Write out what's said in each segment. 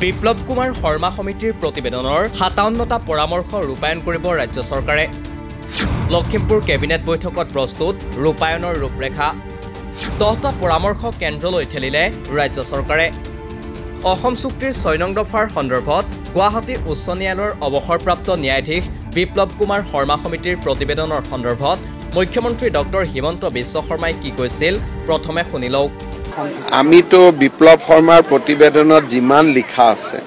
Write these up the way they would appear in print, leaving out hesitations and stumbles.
বিপ্লৱ কুমাৰ শৰ্মা সমিতিৰ প্ৰতিবেদনৰ ৫৭টা পৰামৰ্শ ৰূপায়ণ কৰিব ৰাজ্য চৰকাৰে। লখিমপুৰ কেবিনেট বৈঠকত প্ৰস্তুত ৰূপায়ণৰ ৰূপৰেখা। ১০টা পৰামৰ্শ কেন্দ্ৰলৈ ঠেলিলে ৰাজ্য চৰকাৰে। অসম চুক্তিৰ ৬ নং দফাৰ সন্দৰ্ভত গুৱাহাটী উচ্চ ন্যায়ালয়ৰ অৱসৰপ্ৰাপ্ত ন্যায়াধীশ বিপ্লৱ কুমাৰ শৰ্মা সমিতিৰ প্ৰতিবেদনৰ সন্দৰ্ভত মুখ্যমন্ত্ৰী ডক্টৰ হিমন্ত বিশ্ব শৰ্মাই কি কৈছিল প্ৰথমে শুনি লওক। আমিতো বিপ্লৱ শৰ্মাৰ প্ৰতিবেদনত যিমান লিখা আছে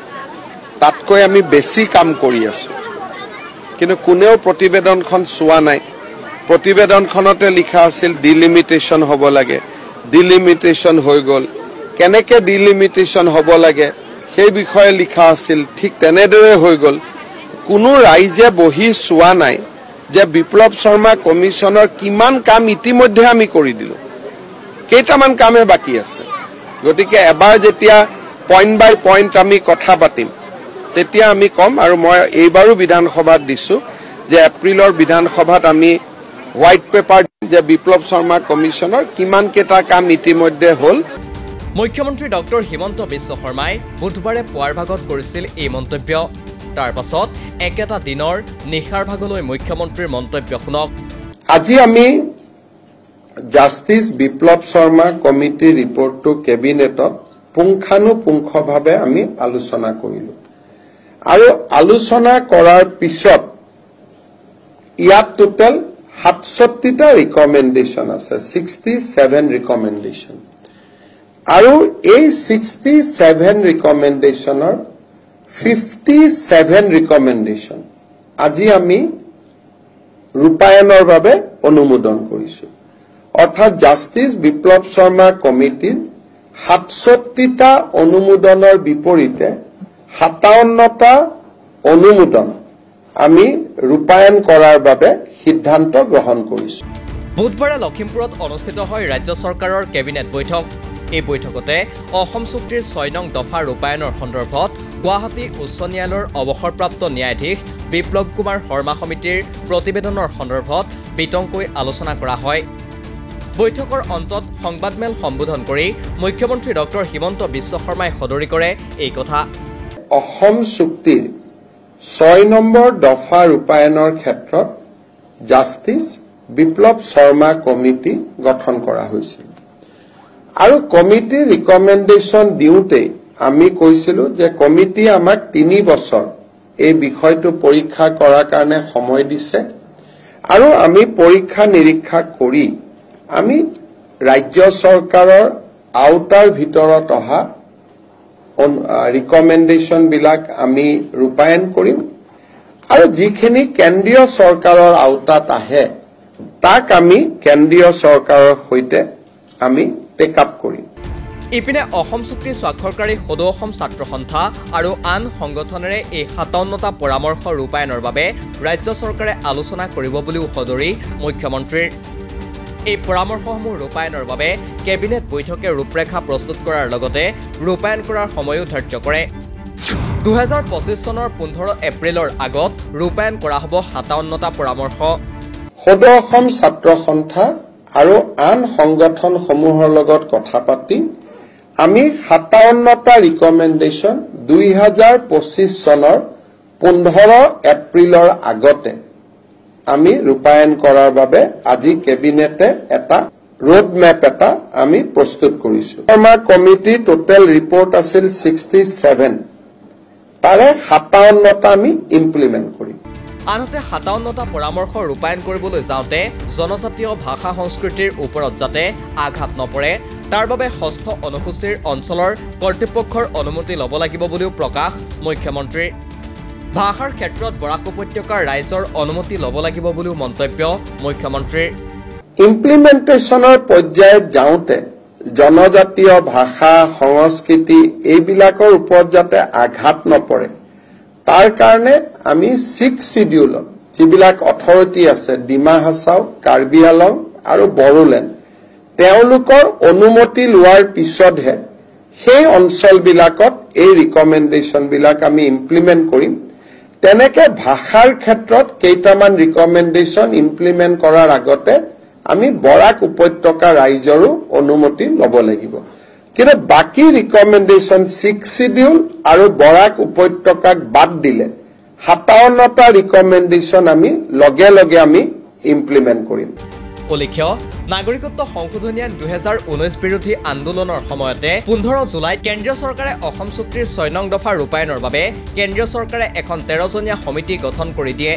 তাতকৈ আমি বেছি কাম কৰি আছো, কিন্তু কোনেও প্ৰতিবেদনখন চোৱা নাই। প্ৰতিবেদনখনতে লিখা আছিল ডিলিমিটেশ্যন হ'ব লাগে, ডিলিমিটেশ্যন হৈ গ'ল। কেনেকে ডিলিমিটেশ্যন হ'ব লাগে সেই বিষয়ে লিখা আছিল, ঠিক তেনেদৰে হৈ গ'ল। কোনো ৰাইজে বহি চোৱা নাই যে বিপ্লৱ শৰ্মা কমিশ্যনৰ কিমান কাম ইতিমধ্যে আমি কৰি দিলো, কেইটামান কামে বাকী আছে। গতিকে এবাৰ যেতিয়া পইণ্ট বাই পইণ্ট আমি কথা পাতিম তেতিয়া আমি কম। আৰু মই এইবাৰো বিধানসভাত দিছো যে এপ্ৰিলৰ বিধানসভাত আমি হোৱাইট পেপাৰ যে বিপ্লৱ শৰ্মা কমিশ্যনৰ কিমান কেইটা কাম ইতিমধ্যে হ'ল। মুখ্যমন্ত্ৰী ডক্টৰ হিমন্ত বিশ্ব শৰ্মাই বুধবাৰে পুৱাৰ ভাগত কৰিছিল এই মন্তব্য। তাৰ পাছত একেটা দিনৰ নিশাৰ ভাগলৈ মুখ্যমন্ত্ৰীৰ মন্তব্য শুনক। আজি আমি জাষ্টিছ বিপ্লৱ শৰ্মা কমিটিৰ ৰিপৰ্টটো কেবিনেটত পুংখানুপুংখভাৱে আমি আলোচনা কৰিলো। আৰু আলোচনা কৰাৰ পিছত ইয়াত টোটেল ৬৭টা ৰিকমেণ্ডেশ্যন আছে, 67 ৰিকমেণ্ডেশ্যন। আৰু এই 67 ৰিকমেণ্ডেশ্যনৰ 57 ৰিকমেণ্ডেশ্যন আজি আমি ৰূপায়ণৰ বাবে অনুমোদন কৰিছো। অৰ্থাৎ জাষ্টিছ বিপ্লৱ শৰ্মা কমিটিৰ ৬৭টা অনুমোদনৰ বিপৰীতে ৫৭টা অনুমোদন আমি ৰূপায়ণ কৰাৰ বাবে সিদ্ধান্ত গ্ৰহণ কৰিছো। বুধবাৰে লখিমপুৰত অনুষ্ঠিত হয় ৰাজ্য চৰকাৰৰ কেবিনেট বৈঠক। এই বৈঠকতে অসম চুক্তিৰ ৬ নং দফা ৰূপায়ণৰ সন্দৰ্ভত গুৱাহাটী উচ্চ ন্যায়ালয়ৰ অৱসৰপ্ৰাপ্ত ন্যায়াধীশ বিপ্লৱ কুমাৰ শৰ্মা সমিতিৰ প্ৰতিবেদনৰ সন্দৰ্ভত বিতংকৈ আলোচনা কৰা হয়। বৈঠকৰ অন্তত সংবাদমেল সম্বোধন কৰি মুখ্যমন্ত্ৰী ডক্টৰ হিমন্ত বিশ্ব শৰ্মাই সদৰি কৰে এই কথা। অসম চুক্তিৰ ৬ নম্বৰ দফা ৰূপায়ণৰ ক্ষেত্ৰত জাষ্টিছ বিপ্লৱ শৰ্মা কমিটি গঠন কৰা হৈছিল। আৰু কমিটিৰ ৰিকমেণ্ডেশ্যন দিওঁতে আমি কৈছিলো যে কমিটি আমাক ৩ বছৰ এই বিষয়টো পৰীক্ষা কৰাৰ কাৰণে সময় দিছে। আৰু আমি পৰীক্ষা নিৰীক্ষা কৰি আমি ৰাজ্য চৰকাৰৰ আওতাৰ ভিতৰত অহা ৰিকমেণ্ডেশ্যন বিলাক আমি ৰূপায়ণ কৰিম। আৰু যিখিনি কেন্দ্ৰীয় চৰকাৰৰ আওতাত আহে তাক আমি কেন্দ্ৰীয় চৰকাৰৰ সৈতে আমি টেক আপ কৰিম। ইপিনে অসম চুক্তি স্বাক্ষৰকাৰী সদৌ অসম ছাত্ৰ সন্থা আৰু আন সংগঠনেৰে এই ৫৭টা পৰামৰ্শ ৰূপায়ণৰ বাবে ৰাজ্য চৰকাৰে আলোচনা কৰিব বুলিও সদৰি মুখ্যমন্ত্ৰীৰ। এই পৰামৰ্শসমূহ ৰূপায়ণৰ বাবে কেবিনেট বৈঠকে ৰূপৰেখা প্ৰস্তুত কৰাৰ লগতে ৰূপায়ণ কৰাৰ সময়ো ধাৰ্য কৰে। ২০২৫ চনৰ ১৫ এপ্ৰিলৰ আগত ৰূপায়ণ কৰা হ'ব ৫৭টা পৰামৰ্শ। সদৌ অসম ছাত্ৰ সন্থা আৰু আন সংগঠনসমূহৰ লগত কথা পাতি আমি ৫৭টা ৰিকমেণ্ডেশ্যন ২০২৫ চনৰ ১৫ এপ্ৰিলৰ আগতে আমি ৰূপায়ণ কৰাৰ বাবে আজি কেবিনেটে এটা ৰোড মেপ এটা আমি প্ৰস্তুত কৰিছো। আমাৰ কমিটি টোটেল ৰিপৰ্ট আছিল 67, তাৰে ৫৭টা আমি ইমপ্লিমেণ্ট কৰিম। আনহাতে ৫৭টা পৰামৰ্শ ৰূপায়ণ কৰিবলৈ যাওঁতে জনজাতীয় ভাষা সংস্কৃতিৰ ওপৰত যাতে আঘাত নপৰে তাৰ বাবে ষষ্ঠ অনুসূচীৰ অঞ্চলৰ কৰ্তৃপক্ষৰ অনুমতি ল'ব লাগিব বুলিও প্ৰকাশ মুখ্যমন্ত্ৰীৰ। ভাষাৰ ক্ষেত্ৰত বৰাক উপত্যকাৰ ৰাইজৰ অনুমতি ল'ব লাগিব বুলিও মন্তব্য মুখ্যমন্ত্ৰীৰ। ইমপ্লিমেণ্টেশ্যনৰ পৰ্যায়ত যাওঁতে জনজাতীয় ভাষা সংস্কৃতি এইবিলাকৰ ওপৰত যাতে আঘাত নপৰে তাৰ কাৰণে আমি 6 শিডিউলত যিবিলাক অথৰিটি আছে ডিমা হাছাও, কাৰ্বি আলং আৰু বড়োলেণ্ড তেওঁলোকৰ অনুমতি লোৱাৰ পিছতহে সেই অঞ্চলবিলাকত এই ৰিকমেণ্ডেশ্যনবিলাক আমি ইমপ্লিমেণ্ট কৰিম। তেনেকে ভাষাৰ ক্ষেত্ৰত কেইটামান ৰিকমেণ্ডেশ্যন ইমপ্লিমেণ্ট কৰাৰ আগতে আমি বৰাক উপত্যকা ৰাইজৰো অনুমতি ল'ব লাগিব। কিন্তু বাকি ৰিকমেণ্ডেশ্যন 6 শিডিউল আৰু বৰাক উপত্যকাক বাদ দিলে 57টা ৰিকমেণ্ডেশ্যন আমি লগে লগে আমি ইমপ্লিমেণ্ট কৰিম। উল্লেখ্য নাগৰিকত্ব সংশোধনী আইন 2019 বিৰোধী আন্দোলনৰ সময়তে 15 জুলাইত কেন্দ্ৰীয় চৰকাৰে অসম চুক্তিৰ 6 নং দফা ৰূপায়ণৰ বাবে কেন্দ্ৰীয় চৰকাৰে এখন 13জনীয়া সমিতি গঠন কৰি দিয়ে।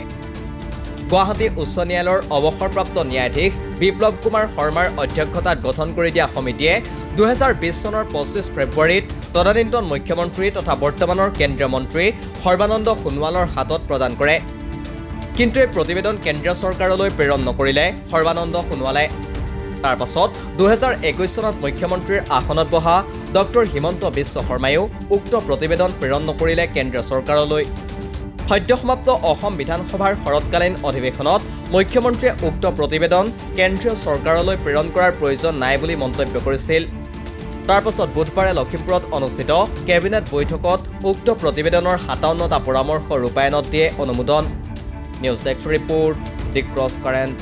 গুৱাহাটী উচ্চ ন্যায়ালয়ৰ অৱসৰপ্ৰাপ্ত ন্যায়াধীশ বিপ্লৱ কুমাৰ শৰ্মাৰ অধ্যক্ষতাত গঠন কৰি দিয়া সমিতিয়ে 2020 চনৰ 25 ফেব্ৰুৱাৰীত তদানীন্তন মুখ্যমন্ত্ৰী তথা বৰ্তমানৰ কেন্দ্ৰীয় মন্ত্ৰী সৰ্বানন্দ সোণোৱালৰ হাতত প্ৰদান কৰে। কিন্তু এই প্ৰতিবেদন কেন্দ্ৰীয় চৰকাৰলৈ প্ৰেৰণ নকৰিলে সৰ্বানন্দ সোণোৱালে। তাৰ পাছত 2021 চনত মুখ্যমন্ত্ৰীৰ আসনত বহা ডক্টৰ হিমন্ত বিশ্ব শৰ্মায়ো উক্ত প্ৰতিবেদন প্ৰেৰণ নকৰিলে কেন্দ্ৰীয় চৰকাৰলৈ। সদ্য সমাপ্ত অসম বিধানসভাৰ শৰৎকালীন অধিৱেশনত মুখ্যমন্ত্ৰীয়ে উক্ত প্ৰতিবেদন কেন্দ্ৰীয় চৰকাৰলৈ প্ৰেৰণ কৰাৰ প্ৰয়োজন নাই বুলি মন্তব্য কৰিছিল। তাৰ পাছত বুধবাৰে লখিমপুৰত অনুষ্ঠিত কেবিনেট বৈঠকত উক্ত প্ৰতিবেদনৰ 57টা পৰামৰ্শ ৰূপায়ণত দিয়ে অনুমোদন। নিউজ ডেস্ক ৰিপোৰ্ট, দি ক্ৰছ কাৰেণ্ট।